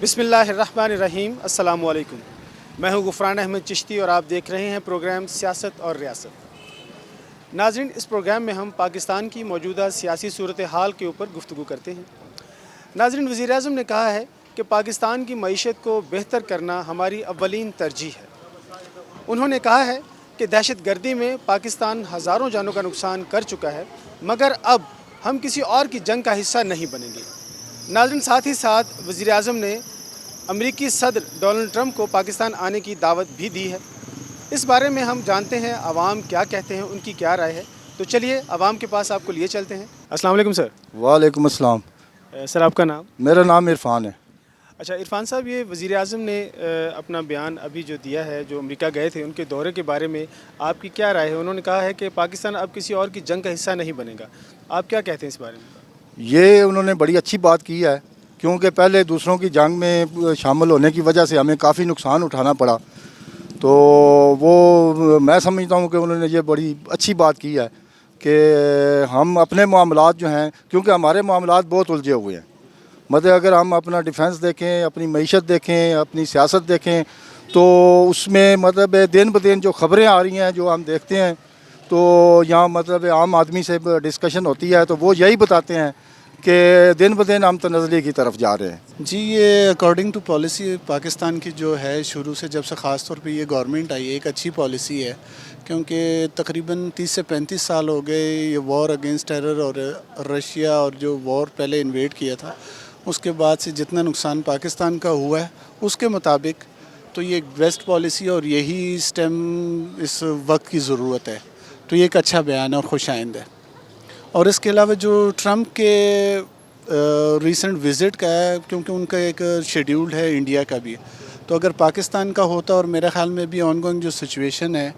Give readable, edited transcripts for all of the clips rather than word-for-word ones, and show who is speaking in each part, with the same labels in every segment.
Speaker 1: بسم اللہ الرحمن الرحیم، السلام علیکم۔ میں ہوں غفران احمد چشتی اور آپ دیکھ رہے ہیں پروگرام سیاست اور ریاست۔ ناظرین، اس پروگرام میں ہم پاکستان کی موجودہ سیاسی صورتحال کے اوپر گفتگو کرتے ہیں۔ ناظرین، وزیر اعظم نے کہا ہے کہ پاکستان کی معیشت کو بہتر کرنا ہماری اولین ترجیح ہے۔ انہوں نے کہا ہے کہ دہشت گردی میں پاکستان ہزاروں جانوں کا نقصان کر چکا ہے، مگر اب ہم کسی اور کی جنگ کا حصہ نہیں بنیں گے۔ ناظرین، ساتھ ہی ساتھ وزیر اعظم نے امریکی صدر ڈونلڈ ٹرمپ کو پاکستان آنے کی دعوت بھی دی ہے۔ اس بارے میں ہم جانتے ہیں عوام کیا کہتے ہیں، ان کی کیا رائے ہے۔ تو چلیے عوام کے پاس آپ کو لیے چلتے ہیں۔ السلام علیکم سر۔
Speaker 2: وعلیکم السلام۔
Speaker 1: سر، آپ کا نام؟
Speaker 2: میرا نام عرفان ہے۔
Speaker 1: اچھا عرفان صاحب، یہ وزیر اعظم نے اپنا بیان ابھی جو دیا ہے، جو امریکہ گئے تھے، ان کے دورے کے بارے میں آپ کی کیا رائے ہے؟ انہوں نے کہا ہے کہ پاکستان اب کسی اور کی جنگ کا حصہ نہیں بنے گا۔ آپ کیا کہتے ہیں اس بارے میں؟
Speaker 2: یہ انہوں نے بڑی اچھی بات کی ہے، کیونکہ پہلے دوسروں کی جنگ میں شامل ہونے کی وجہ سے ہمیں کافی نقصان اٹھانا پڑا، تو وہ میں سمجھتا ہوں کہ انہوں نے یہ بڑی اچھی بات کی ہے کہ ہم اپنے معاملات جو ہیں، کیونکہ ہمارے معاملات بہت الجھے ہوئے ہیں، مطلب اگر ہم اپنا ڈیفنس دیکھیں، اپنی معیشت دیکھیں، اپنی سیاست دیکھیں، تو اس میں مطلب دن بدن جو خبریں آ رہی ہیں، جو ہم دیکھتے ہیں، تو یہاں مطلب عام آدمی سے ڈسکشن ہوتی ہے تو وہ یہی بتاتے ہیں کہ دن بدن ہم تنزلی کی طرف جا رہے ہیں۔
Speaker 3: جی، یہ اکارڈنگ ٹو پالیسی پاکستان کی جو ہے، شروع سے جب سے خاص طور پہ یہ گورنمنٹ آئی ہے، ایک اچھی پالیسی ہے، کیونکہ تقریباً 30 سے 35 سال ہو گئے یہ وار اگینسٹ ٹیرر اور رشیا اور جو وار پہلے انویڈ کیا تھا، اس کے بعد سے جتنا نقصان پاکستان کا ہوا ہے اس کے مطابق تو یہ ایک بیسٹ پالیسی اور یہی اسٹیم اس وقت کی ضرورت ہے، تو یہ ایک اچھا بیان ہے اور خوش آئند ہے۔ اور اس کے علاوہ جو ٹرمپ کے ریسنٹ وزٹ کا ہے، کیونکہ ان کا ایک شیڈیول ہے انڈیا کا بھی، تو اگر پاکستان کا ہوتا، اور میرے خیال میں بھی آن گوئنگ جو سچویشن ہے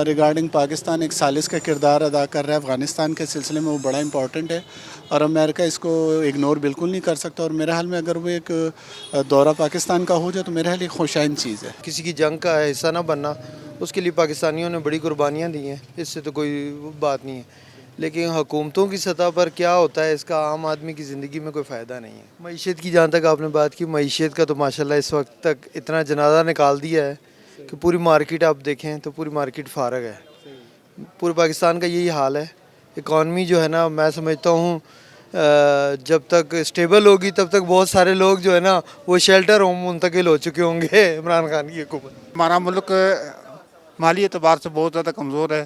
Speaker 3: ریگارڈنگ پاکستان ایک ثالث کا کردار ادا کر رہا ہے افغانستان کے سلسلے میں، وہ بڑا امپورٹنٹ ہے اور امریکہ اس کو اگنور بالکل نہیں کر سکتا، اور میرے خیال میں اگر وہ ایک دورہ پاکستان کا ہو جائے تو میرے خیال ایک خوش آئند چیز ہے۔
Speaker 4: کسی کی جنگ کا حصہ نہ بننا، اس کے لیے پاکستانیوں نے بڑی قربانیاں دی ہیں، اس سے تو کوئی بات نہیں ہے، لیکن حکومتوں کی سطح پر کیا ہوتا ہے اس کا عام آدمی کی زندگی میں کوئی فائدہ نہیں ہے۔ معیشت کی جہاں تک آپ نے بات کی، معیشت کا تو ماشاءاللہ اس وقت تک اتنا جنازہ نکال دیا ہے کہ پوری مارکیٹ آپ دیکھیں تو پوری مارکیٹ فارغ ہے۔ پورے پاکستان کا یہی حال ہے۔ اکانومی جو ہے نا، میں سمجھتا ہوں جب تک اسٹیبل ہوگی تب تک بہت سارے لوگ جو ہے نا وہ شیلٹر ہوم منتقل ہو چکے ہوں گے عمران خان کی حکومت۔
Speaker 5: ہمارا ملک مالی اعتبار سے بہت زیادہ کمزور ہے،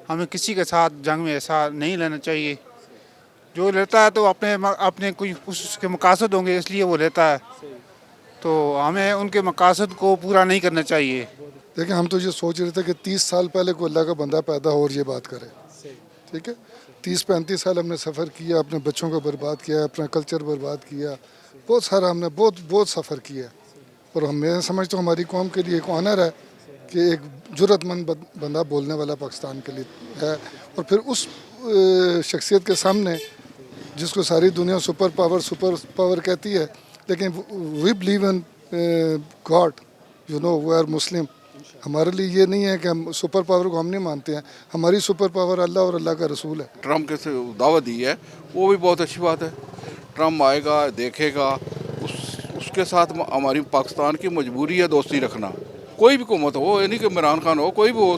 Speaker 5: ہمیں کسی کے ساتھ جنگ میں ایسا نہیں لینا چاہیے۔ جو لیتا ہے تو اپنے کوئی اس کے مقاصد ہوں گے، اس لیے وہ لیتا ہے، تو ہمیں ان کے مقاصد کو پورا نہیں کرنا چاہیے۔
Speaker 6: دیکھیں، ہم تو یہ سوچ رہے تھے کہ 30 سال پہلے کوئی اللہ کا بندہ پیدا ہو اور یہ بات کرے، ٹھیک ہے۔ 30-35 سال ہم نے سفر کیا، اپنے بچوں کو برباد کیا، اپنا کلچر برباد کیا، بہت سارا ہم نے بہت سفر کیا، اور میں سمجھتا ہوں ہماری قوم کے لیے ایک آنر ہے کہ ایک جرأت مند بندہ بولنے والا پاکستان کے لیے ہے، اور پھر اس شخصیت کے سامنے جس کو ساری دنیا سپر پاور کہتی ہے، لیکن we believe in God, you know, we are Muslim. ہمارے لیے یہ نہیں ہے کہ ہم سپر پاور کو ہم نہیں مانتے ہیں، ہماری سپر پاور اللہ اور اللہ کا رسول ہے۔
Speaker 7: ٹرمپ کے سے دعوت دی ہے، وہ بھی بہت اچھی بات ہے۔ ٹرمپ آئے گا، دیکھے گا، اس کے ساتھ ہماری پاکستان کی مجبوری ہے دوستی رکھنا، کوئی بھی حکومت ہو، یعنی کہ عمران خان ہو، کوئی بھی ہو،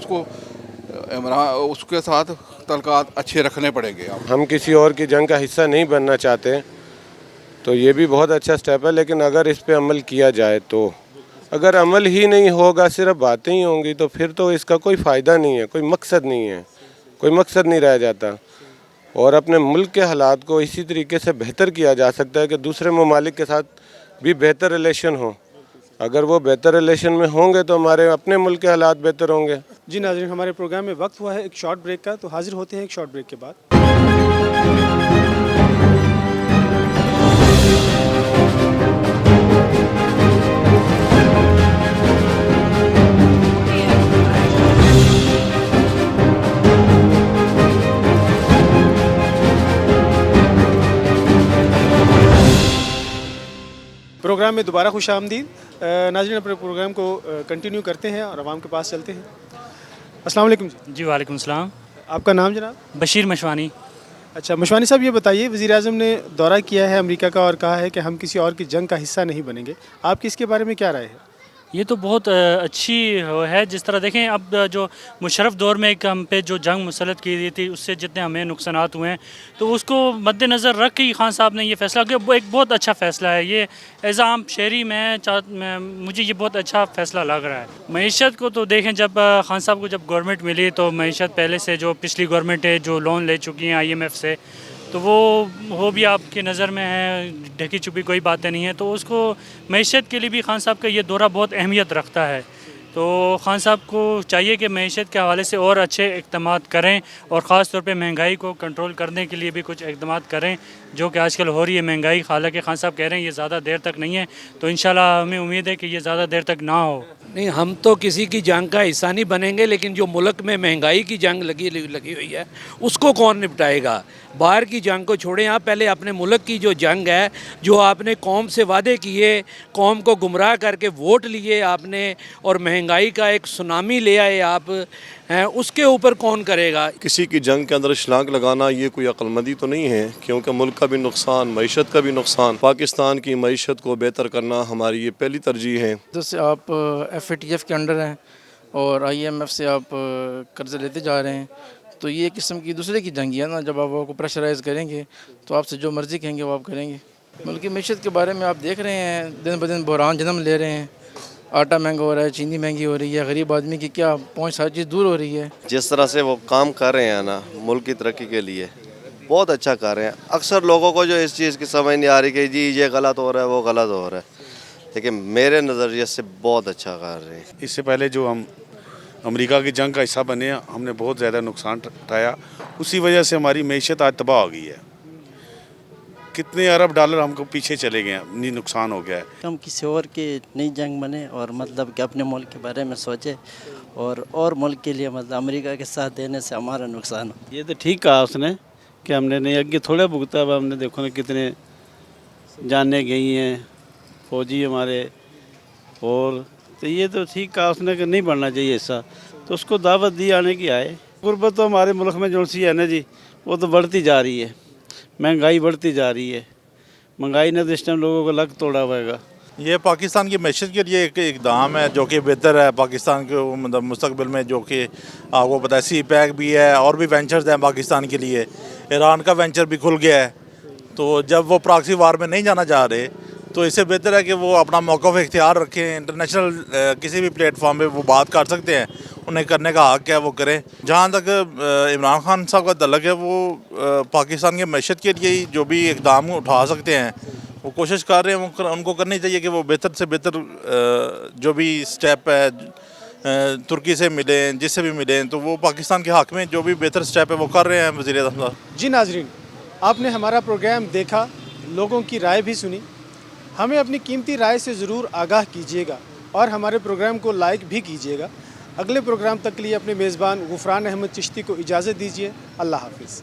Speaker 7: اس کے ساتھ تعلقات اچھے رکھنے پڑیں گے۔
Speaker 8: ہم کسی اور کی جنگ کا حصہ نہیں بننا چاہتے، تو یہ بھی بہت اچھا سٹیپ ہے، لیکن اگر اس پہ عمل کیا جائے تو، اگر عمل ہی نہیں ہوگا، صرف باتیں ہی ہوں گی، تو پھر تو اس کا کوئی فائدہ نہیں ہے، کوئی مقصد نہیں ہے، کوئی مقصد نہیں رہ جاتا۔ اور اپنے ملک کے حالات کو اسی طریقے سے بہتر کیا جا سکتا ہے کہ دوسرے ممالک کے ساتھ بھی بہتر ریلیشن ہو۔ اگر وہ بہتر ریلیشن میں ہوں گے تو ہمارے اپنے ملک کے حالات بہتر ہوں گے۔
Speaker 1: جی ناظرین، ہمارے پروگرام میں وقت ہوا ہے ایک شارٹ بریک کا، تو حاضر ہوتے ہیں ایک شارٹ بریک کے بعد۔ پروگرام میں دوبارہ خوش آمدید۔ ناظرین، اپنے پروگرام کو کنٹینیو کرتے ہیں اور عوام کے پاس چلتے ہیں۔ السلام علیکم جی۔
Speaker 9: جی وعلیکم السلام۔
Speaker 1: آپ کا نام جناب؟
Speaker 9: بشیر مشوانی۔
Speaker 1: اچھا مشوانی صاحب یہ بتائیے، وزیر اعظم نے دورہ کیا ہے امریکہ کا اور کہا ہے کہ ہم کسی اور کی جنگ کا حصہ نہیں بنیں گے، آپ کی اس کے بارے میں کیا رائے ہے؟
Speaker 9: یہ تو بہت اچھی ہے. جس طرح دیکھیں اب جو مشرف دور میں ایک ہم پہ جو جنگ مسلط کی گئی تھی، اس سے جتنے ہمیں نقصانات ہوئے ہیں، تو اس کو مد نظر رکھ کے خان صاحب نے یہ فیصلہ کیا. وہ ایک بہت اچھا فیصلہ ہے. یہ ایز عام شہری مجھے یہ بہت اچھا فیصلہ لگ رہا ہے. معیشت کو تو دیکھیں، جب خان صاحب کو جب گورنمنٹ ملی تو معیشت پہلے سے جو پچھلی گورنمنٹ ہے جو لون لے چکی ہیں IMF سے، تو وہ بھی آپ کی نظر میں ہے، ڈھکی چھپی کوئی باتیں نہیں ہیں. تو اس کو معیشت کے لیے بھی خان صاحب کا یہ دورہ بہت اہمیت رکھتا ہے. تو خان صاحب کو چاہیے کہ معیشت کے حوالے سے اور اچھے اقدامات کریں، اور خاص طور پہ مہنگائی کو کنٹرول کرنے کے لیے بھی کچھ اقدامات کریں، جو کہ آج کل ہو رہی ہے مہنگائی. حالانکہ خان صاحب کہہ رہے ہیں یہ زیادہ دیر تک نہیں ہے، تو انشاءاللہ ہمیں امید ہے کہ یہ زیادہ دیر تک نہ ہو.
Speaker 10: نہیں، ہم تو کسی کی جنگ کا حصہ نہیں بنیں گے، لیکن جو ملک میں مہنگائی کی جنگ لگی ہوئی ہے اس کو کون نپٹائے گا؟ باہر کی جنگ کو چھوڑیں، آپ پہلے اپنے ملک کی جو جنگ ہے، جو آپ نے قوم سے وعدے کیے، قوم کو گمراہ کر کے ووٹ لیے آپ نے، اور مہنگائی کا ایک سونامی لے آئے آپ ہیں، اس کے اوپر کون کرے گا؟
Speaker 11: کسی کی جنگ کے اندر چھلانگ لگانا یہ کوئی عقل مندی تو نہیں ہے، کیونکہ ملک کا بھی نقصان، معیشت کا بھی نقصان. پاکستان کی معیشت کو بہتر کرنا ہماری یہ پہلی ترجیح ہے.
Speaker 12: جیسے آپ FATF کے انڈر ہیں اور IMF سے آپ قرضے لیتے جا رہے ہیں، تو یہ ایک قسم کی دوسرے کی جنگ ہے نا. جب آپ کو پریشرائز کریں گے تو آپ سے جو مرضی کہیں گے وہ آپ کریں گے. ملک کی معیشت کے بارے میں آپ دیکھ رہے ہیں، دن بدن بحران جنم لے رہے ہیں. آٹا مہنگا ہو رہا ہے، چینی مہنگی ہو رہی ہے، غریب آدمی کی کیا پہنچ ساری چیز دور ہو رہی ہے.
Speaker 13: جس طرح سے وہ کام کر رہے ہیں نا ملک کی ترقی کے لیے، بہت اچھا کر رہے ہیں. اکثر لوگوں کو جو اس چیز کی سمجھ نہیں آ رہی کہ جی یہ غلط ہو رہا ہے وہ غلط ہو رہا ہے، لیکن میرے نظریے سے بہت اچھا کر رہے ہیں.
Speaker 14: اس سے پہلے جو ہم امریکہ کی جنگ کا حصہ بنے، ہم نے بہت زیادہ نقصان اٹھایا. اسی وجہ سے ہماری معیشت آج تباہ ہو گئی ہے. کتنے ارب ڈالر ہم کو پیچھے چلے گئے ہیں، نقصان ہو گیا ہے.
Speaker 15: ہم کسی اور کی نئی جنگ بنے اور مطلب کہ اپنے ملک کے بارے میں سوچے، اور ملک کے لیے مطلب امریکہ کے ساتھ دینے سے ہمارا نقصان ہو.
Speaker 16: یہ تو ٹھیک کہا اس نے کہ ہم نے نہیں اگے تھوڑا بھگتا، اب ہم نے دیکھو نا کتنے جانیں گئی ہیں فوجی ہمارے. اور تو یہ تو ٹھیک کہا اس نے کہ نہیں بڑھنا چاہیے حصہ، تو اس کو دعوت دی آنے کی آئے. غربت تو ہمارے ملک میں جو سی ہے نا جی، وہ تو بڑھتی جا رہی ہے، مہنگائی بڑھتی جا رہی ہے. مہنگائی نے تو اس ٹائم لوگوں کو لگ توڑا ہوئے گا.
Speaker 17: یہ پاکستان کی معیشت کے لیے ایک اقدام ہے جو کہ بہتر ہے پاکستان کے مستقبل میں. جو کہ آپ کو پتہ ہے سی پیک بھی ہے اور بھی وینچرز ہیں پاکستان کے لیے. ایران کا وینچر بھی کھل گیا ہے. تو جب وہ پراکسی وار میں نہیں جانا چاہ رہے تو اس سے بہتر ہے کہ وہ اپنا موقف اختیار رکھیں. انٹرنیشنل کسی بھی پلیٹ فارم پہ وہ بات کر سکتے ہیں، انہیں کرنے کا حق ہے، وہ کریں. جہاں تک عمران خان صاحب کا تعلق ہے، وہ پاکستان کی معیشت کے لیے جو بھی اقدام اٹھا سکتے ہیں وہ کوشش کر رہے ہیں. ان کو کرنی چاہیے کہ وہ بہتر سے بہتر جو بھی سٹیپ ہے ترکی سے ملیں، جس سے بھی ملیں، تو وہ پاکستان کے حق میں جو بھی بہتر سٹیپ ہے وہ کر رہے ہیں وزیر اعظم صاحب.
Speaker 1: جی ناظرین، آپ نے ہمارا پروگرام دیکھا، لوگوں کی رائے بھی سنی. ہمیں اپنی قیمتی رائے سے ضرور آگاہ کیجیے گا اور ہمارے پروگرام کو لائک بھی کیجیے گا. اگلے پروگرام تک کے لیے اپنے میزبان غفران احمد چشتی کو اجازت دیجیے. اللہ حافظ.